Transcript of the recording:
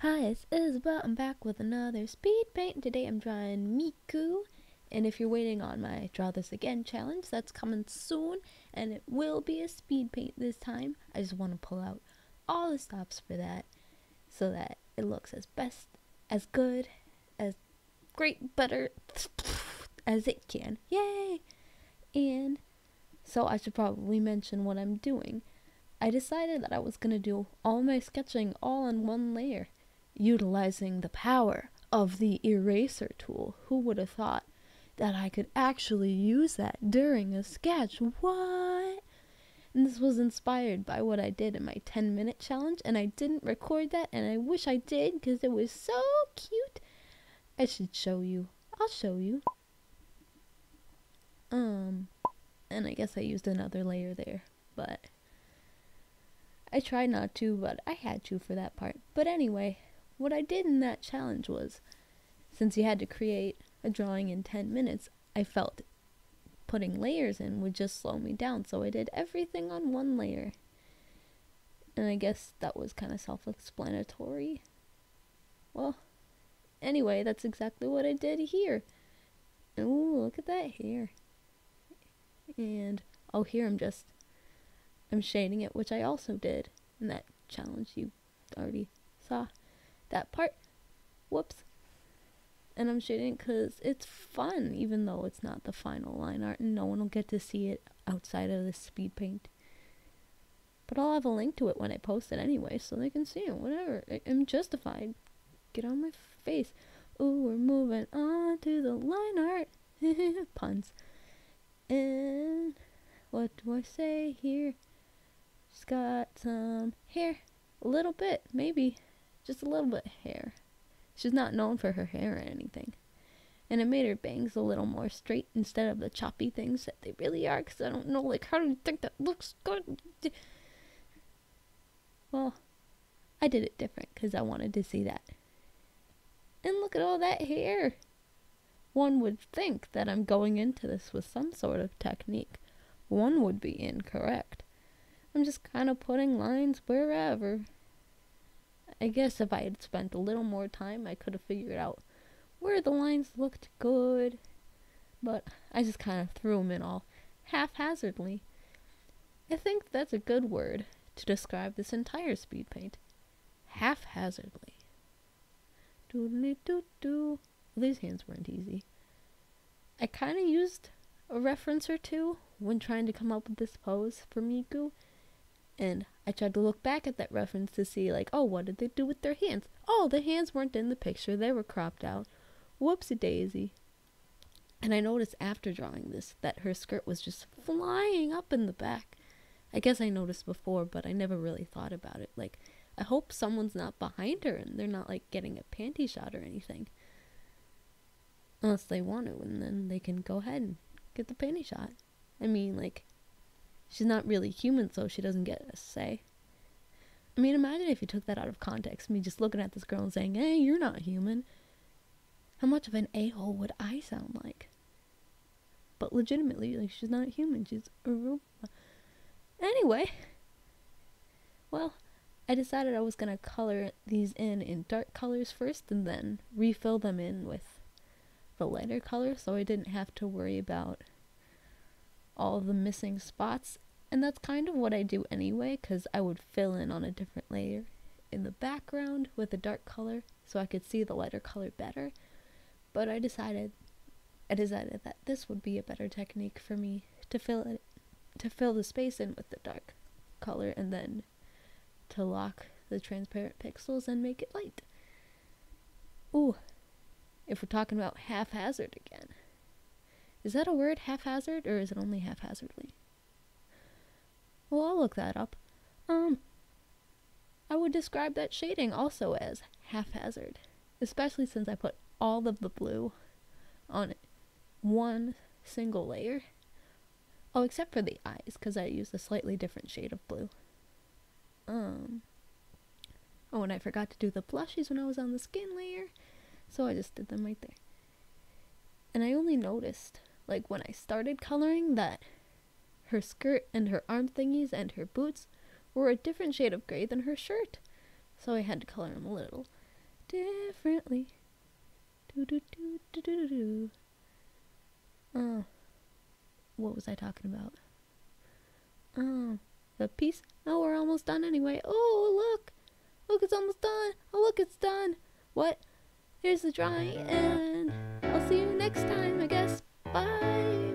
Hi, it's Isabel. I'm back with another speed paint. Today I'm drawing Miku. And if you're waiting on my Draw This Again challenge, that's coming soon. And it will be a speed paint this time. I just want to pull out all the stops for that so that it looks as best, as good, as great, better as it can. Yay! And so I should probably mention what I'm doing. I decided that I was going to do all my sketching all in one layer, utilizing the power of the eraser tool. Who would have thought that I could actually use that during a sketch? What? And this was inspired by what I did in my 10-minute challenge, and I didn't record that, and I wish I did because it was so cute. I should show you. I'll show you. And I guess I used another layer there, but I tried not to, but I had to for that part. But anyway, what I did in that challenge was, since you had to create a drawing in 10 minutes, I felt putting layers in would just slow me down, so I did everything on one layer. And I guess that was kind of self-explanatory. Well, anyway, that's exactly what I did here. Ooh, look at that hair. And, oh, here I'm shading it, which I also did in that challenge. You already saw that part. Whoops. And I'm shading it because it's fun, even though it's not the final line art, and no one will get to see it outside of this speed paint. But I'll have a link to it when I post it anyway, so they can see it, whatever. I'm justified. Get on my face. Ooh, we're moving on to the line art. Puns. And what do I say here? She's got some hair. A little bit, maybe. Just a little bit of hair. She's not known for her hair or anything. And I made her bangs a little more straight instead of the choppy things that they really are, because I don't know, like, how do you think that looks good? Well, I did it different because I wanted to see that. And look at all that hair. One would think that I'm going into this with some sort of technique. One would be incorrect. I'm just kind of putting lines wherever. I guess if I had spent a little more time, I could have figured out where the lines looked good. But I just kind of threw them in all haphazardly. I think that's a good word to describe this entire speed paint. Haphazardly. Doodly-doo-doo. These hands weren't easy. I kind of used a reference or two when trying to come up with this pose for Miku. And I tried to look back at that reference to see, like, oh, what did they do with their hands? Oh, the hands weren't in the picture. They were cropped out. Whoopsie daisy. And I noticed after drawing this that her skirt was just flying up in the back. I guess I noticed before, but I never really thought about it. Like, I hope someone's not behind her and they're not, like, getting a panty shot or anything. Unless they want to, and then they can go ahead and get the panty shot. I mean, like, she's not really human, so she doesn't get a say. I mean, imagine if you took that out of context, me just looking at this girl and saying, hey, you're not human. How much of an a-hole would I sound like? But legitimately, like, she's not human, she's a robot. Anyway, well, I decided I was going to color these in dark colors first and then refill them in with the lighter color, so I didn't have to worry about all the missing spots. And that's kind of what I do anyway, because I would fill in on a different layer in the background with a dark color so I could see the lighter color better. But I decided that this would be a better technique for me to fill the space in with the dark color and then to lock the transparent pixels and make it light. Ooh, if we're talking about haphazard again. Is that a word, haphazard, or is it only haphazardly? Well, I'll look that up. I would describe that shading also as haphazard, especially since I put all of the blue on one single layer. Oh, except for the eyes, because I used a slightly different shade of blue. Oh, and I forgot to do the blushes when I was on the skin layer, so I just did them right there. And I only noticed, like, when I started coloring that her skirt and her arm thingies and her boots were a different shade of gray than her shirt. So I had to color them a little. differently. Do do do do do do. What was I talking about? The piece. Oh, we're almost done anyway. Oh, look, it's almost done. Oh, look, it's done. What? Here's the drawing, and I'll see you next time, I guess. Bye.